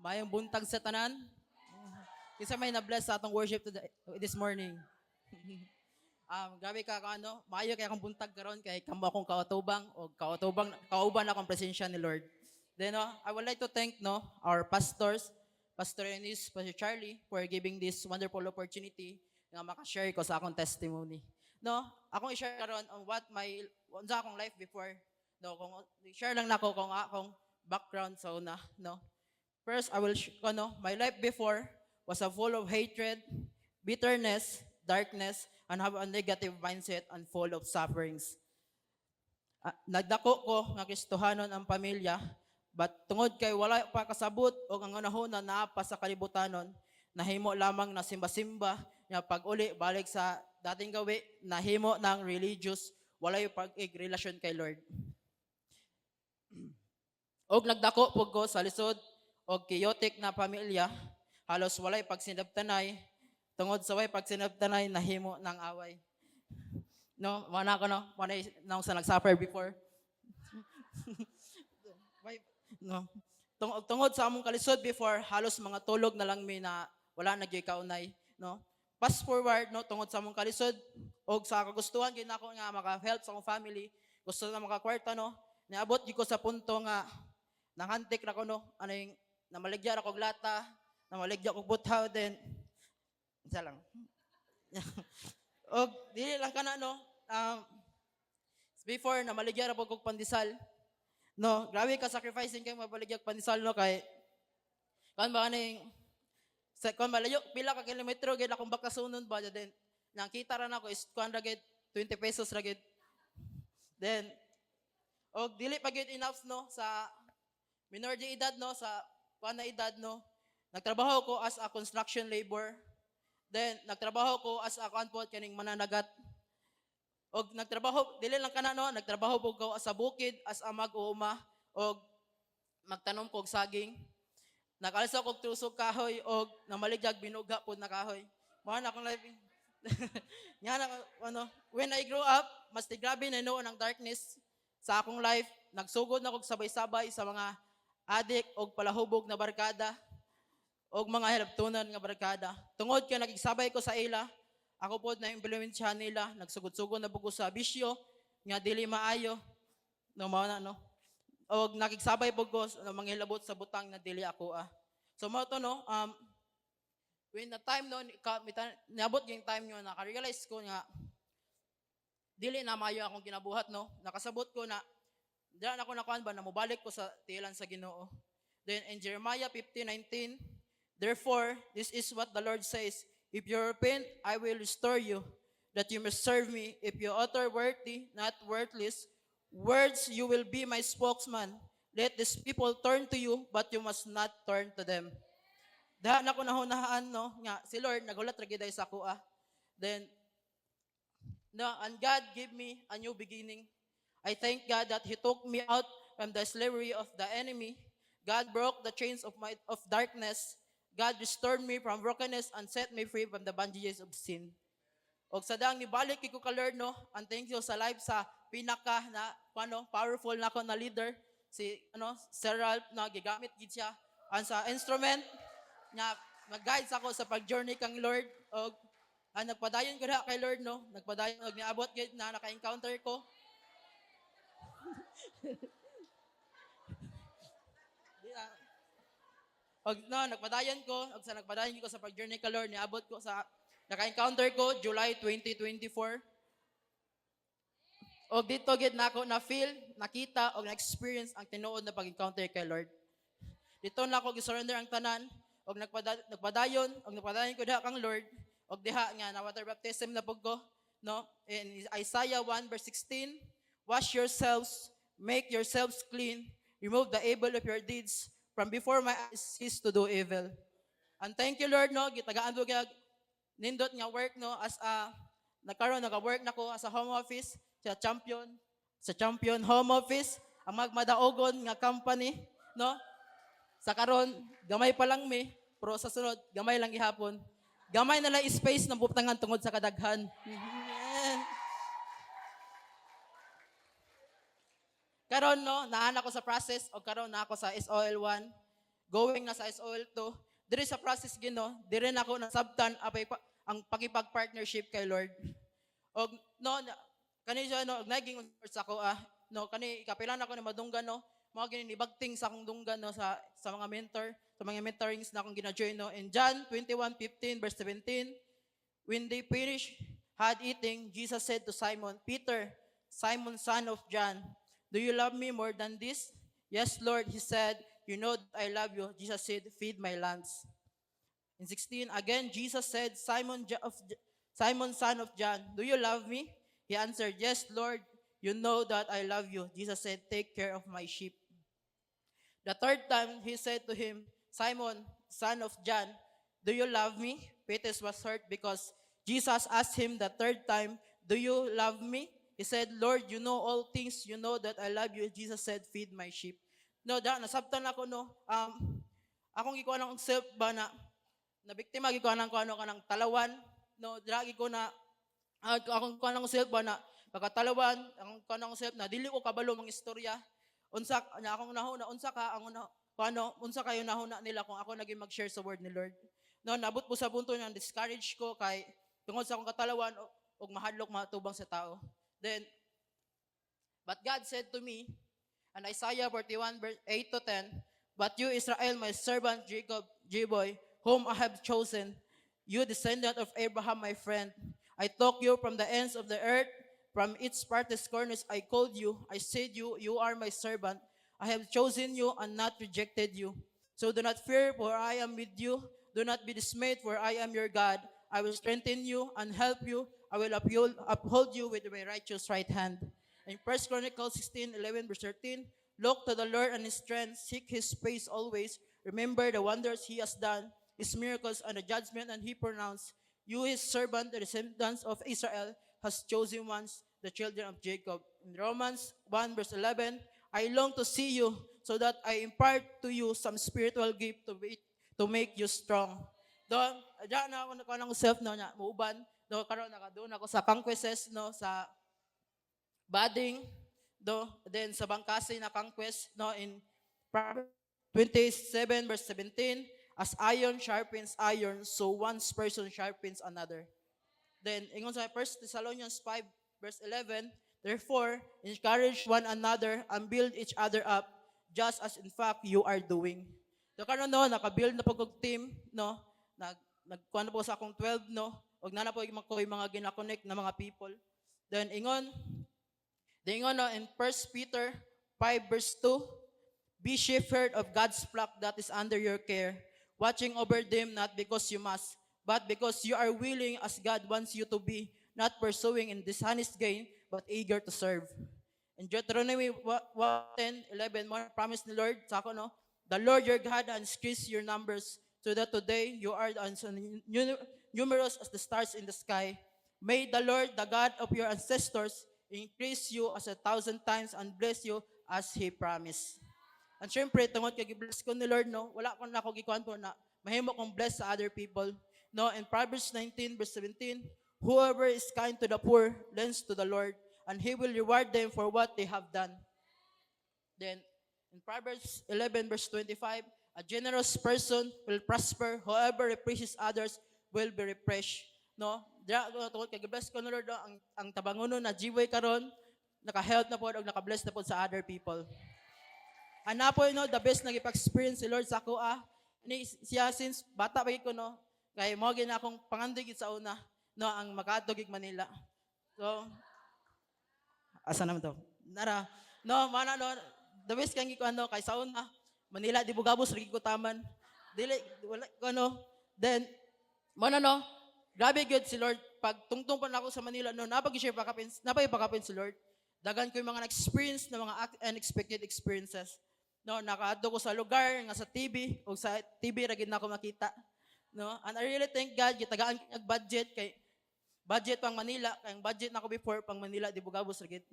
Mayong buntag sa tanan. Kinsa may na-bless sa atong worship this morning. Grabe ka ano, maayo kay akong buntag karon kay kamo akong kautubang o kauban akong presensya ni Lord. Then I would like to thank our pastors, Pastor Eunice, Pastor Charlie for giving this wonderful opportunity nga maka-share ko sa akong testimony. Akong i-share karon on what my unsa akong life before. Kung share lang nako kung akong background sa una, First, I will my life before was a full of hatred, bitterness, darkness, and have a negative mindset and full of sufferings. Nagdako ko nga Kristohanon ang pamilya, but tungod kay wala pa kasabot o ang unahon na naapa sa kalibutanon, nahimo lamang na simba-simba, nga pag-uli balik sa dating gawi, nahimo ng religious, walay pag-relasyon kay Lord. Og nagdako po ko sa lisod og chaotic na pamilya, halos walay pagsinabtanay, tungod sa way pagsinabtanay nahimo ng away. Wala ko wala nang sa nagsuffer before. Tungod sa among kalisod before, halos mga tulog na lang mi na wala nagyoy kaunay, Fast forward, tungod sa among kalisod og sa kagustuhan gyud nako nga maka-help sa akong family, gusto na makakwarta, niabot gyud ko sa punto nga nanghantik ra ko ano yung namaligya ra kog lata, namaligya kog buthaw, then isa lang. Og dili lang kana before namaligya ra kog pandesal. Grabe ka sacrificing kay mabaligya pandesal kay kan ba ning sa kon malayo pila ka kilometro gid akong bakasunon ba, then nakita ra nako is kuan ra gid 20 pesos ra gid. Then og dili pa gid enough sa minor de edad sa kuan na edad nagtrabaho ko as a construction labor. Then nagtrabaho ko as a kuan po kaning mananagat. Og nagtrabaho dili lang kana nagtrabaho po ko sa bukid as a mag-uuma og magtanom kog saging. Nakalisa kog tusok kahoy og namaligyag binuga pod na kahoy. Mao na akong life. Nya na when I grew up, mas grabe na noon ang darkness sa akong life. Nagsugod na kog sabay-sabay sa mga adik og palahubog na barkada og mga hilabtunan nga barkada. Tungod kay nagigsabay ko sa ila, ako pod na impluwensyahan nila, nagsugod-sugod na bugo sa bisyo nga dili maayo. Mao na og nakigsabay po ko ng mga hilabot sa butang na dili ako So mao to when the time niabot yung time nyo, naka-realize ko nga dili na maayo akong ginabuhat nakasabot ko na diyan ako nakuan ba na mobalik ko sa tiilan sa Ginoo. Then in Jeremiah 15:19, therefore this is what the Lord says, if you repent, I will restore you, that you may serve me. If you utter worthy, not worthless words, you will be my spokesman. Let these people turn to you, but you must not turn to them. Dahan ako nahunahaan nga si Lord nagulat ra gid sa ako Then and God gave me a new beginning. I thank God that He took me out from the slavery of the enemy. God broke the chains of darkness. God restored me from brokenness and set me free from the bondages of sin. Og sa dang nibalik ko ka Lord and thank you sa life sa pinaka na powerful na ko na leader si Sir Ralph na gigamit gid siya and sa instrument nga mag-guide sa ako sa pag-journey kang Lord og nagpadayon ko kay Lord nagpadayon og niabot gid na naka-encounter ko. Og nagpadayon ko og sa nagpadayon ko sa pag-journey kay Lord niabot ko sa naka-encounter ko July 2024. Og dito gid nako na feel, nakita og na-experience ang tinuod na pag-encounter kay Lord. Dito na ako gi-surrender ang tanan og nagpadayon ko diha kang Lord og diha nga na water baptism na pug ko in Isaiah 1:16, wash yourselves, make yourselves clean, remove the evil of your deeds from before my eyes, cease to do evil. And thank you Lord gitagaan ko nindot nga work as a naka-work na ko as a home office sa champion home office ang magmadaogon nga company sa karon gamay pa lang pero sa sunod gamay lang gihapon, gamay na lang space ng butangan tungod sa kadaghan. Karon naan ako sa process o karon na ako sa SOL1. going na sa SOL2, diri sa process gino, diri na ako nasabtan apay ang pakipag-partnership kay Lord. Og no kani siya no naging sa ako no kani kapilan ako ni madunggan no mao gini nibagting sa akong dunggan no sa mga mentor, sa mga mentorings na akong gina-join no. In John 21:15 verse 17, when they finished had eating, Jesus said to Simon Peter, Simon son of John, do you love me more than this? Yes, Lord, he said, you know that I love you. Jesus said, feed my lambs. In 16, again, Jesus said, Simon, son of John, do you love me? He answered, yes, Lord, you know that I love you. Jesus said, take care of my sheep. The third time, he said to him, Simon, son of John, do you love me? Peter was hurt because Jesus asked him the third time, do you love me? He said, Lord, you know all things. You know that I love you. Jesus said, feed my sheep. No, nasabtan ako, no. Akong gikuha ng self ba na biktima gikuha ng kuano kanang talawan, no. Dragi ko na akong kuha ng self ba na pagkatalawan, akong kuha ng self na dili ko kabalo mga istorya. Unsa na akong nahuna, unsa ka ang unsa kayo nahuna nila kung ako naging mag-share sa word ni Lord. No, nabot po sa punto na discourage ko kay tungod sa akong katalawan og mahadlok matubang sa tao. Then, but God said to me, and Isaiah 41, verse 8 to 10, but you, Israel, my servant Jacob, J-boy, whom I have chosen, you descendant of Abraham, my friend, I took you from the ends of the earth, from its farthest corners I called you, I said you are my servant, I have chosen you and not rejected you. So do not fear, for I am with you. Do not be dismayed, for I am your God. I will strengthen you and help you. I will uphold you with my righteous right hand. In 1 Chronicles 16:11 verse 13, look to the Lord and his strength, seek his face always. Remember the wonders he has done, his miracles and the judgment and he pronounced. You, his servant, the descendants of Israel, has chosen ones, the children of Jacob. In Romans 1 verse 11, I long to see you so that I impart to you some spiritual gift to make you strong. Doon, diyan na ako ng self no nya muuban. Do karon nakadoon ako sa conquests no sa budding do then sa bangkasi na conquest no in Proverbs 27 verse 17, as iron sharpens iron, so one person sharpens another. Then ingon sa 1 Thessalonians 5 verse 11, therefore encourage one another and build each other up, just as in fact you are doing. So karon no naka-build na pag team no nagkuan na po sa akong 12 no og nana po yung mga gina-connect na mga people. Then ingon no in 1 Peter 5 verse 2, be shepherd of God's flock that is under your care, watching over them not because you must, but because you are willing as God wants you to be, not pursuing in dishonest gain, but eager to serve. In Deuteronomy 10:11, more promise ni Lord sa ako no, the Lord your God has increased your numbers, so that today you are as numerous as the stars in the sky. May the Lord, the God of your ancestors, increase you as 1,000 times and bless you as He promised. And syempre, tungod kay bless ko ni Lord, no, wala ko na ako gikuan po na mahimo kong bless sa other people. No, in Proverbs 19 verse 17, whoever is kind to the poor lends to the Lord, and He will reward them for what they have done. Then, in Proverbs 11 verse 25, a generous person will prosper, whoever represses others will be refreshed. No, tungod kay bless ko ni Lord, no, ang tabangono na jiway karon naka-help na po og naka-bless na po sa other people. Ana po no, the best nag experience si Lord sa ako ni siya since bata pa ko no, kay mo gina akong pangandig sa una no ang makatugig Manila. So asa naman to? Nara no mana no the best kang ko ano kay sa una Manila di bugabos lagi ko taman. Dili wala ko ano. Then mana no grabe good si Lord pag tungtong pa na ako sa Manila no napag-share napay-pakapin si Lord. Dagan ko yung mga experience na mga unexpected experiences. No, nakaadto ko sa lugar nga sa TV o sa TV ra gid na ako makita. No, and I really thank God gitagaan kag budget pang Manila, kay ang budget nako before pang Manila di bugabos ra gid.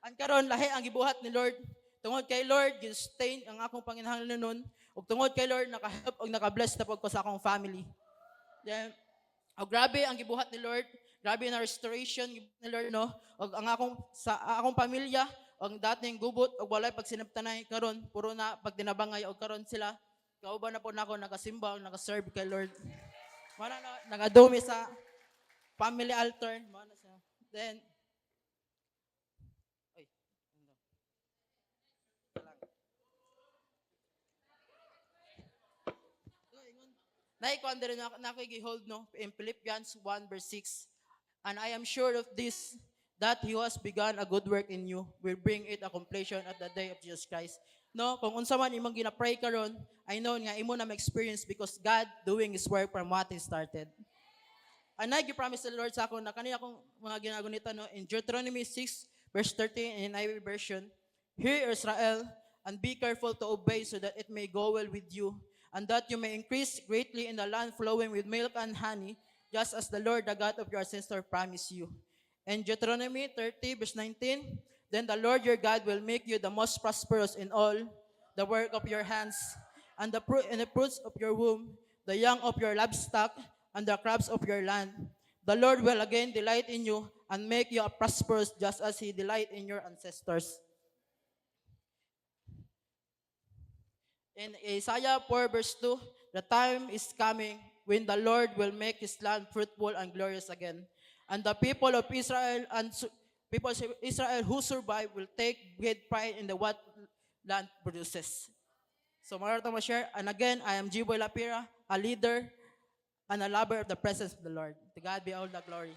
Ang karon lahi ang gibuhat ni Lord. Tungod kay Lord, gi-sustain ang akong panginahanglan nun. Ug tungod kay Lord naka-help og naka-bless na pud ko sa akong family. Then, grabe ang gibuhat ni Lord. Grabe na restoration ni Lord no. Og ang akong pamilya, ang dating gubot og walay pagsinabtanay karon puro na pagdinabangay og karon sila kauban na po na ako nagasimbang, nagaserve kay Lord. Mana na nagadumi sa family altar, mana siya. Then oy, naikuan din na ako gi-hold no in Philippians 1 verse 6. And I am sure of this, that He who has begun a good work in you will bring it a completion at the day of Jesus Christ. No, kung unsa man imong gina-pray karon, I know nga imo na ma-experience because God doing His work from what He started. And I promise the Lord sa ako na kanina akong mga ginagunita no in Deuteronomy 6 verse 13 in NIV version, Hear Israel and be careful to obey so that it may go well with you and that you may increase greatly in the land flowing with milk and honey, just as the Lord the God of your ancestor promised you. In Deuteronomy 30 verse 19, then the Lord your God will make you the most prosperous in all the work of your hands and the fruits of your womb, the young of your livestock, and the crops of your land. The Lord will again delight in you and make you prosperous just as He delighted in your ancestors. In Isaiah 4 verse 2, the time is coming when the Lord will make His land fruitful and glorious again. And the people of Israel Israel who survive will take great pride in the what land produces. So maraming ma-share. And again, I am Jiboy Lapira, a leader and a lover of the presence of the Lord. To God be all the glory.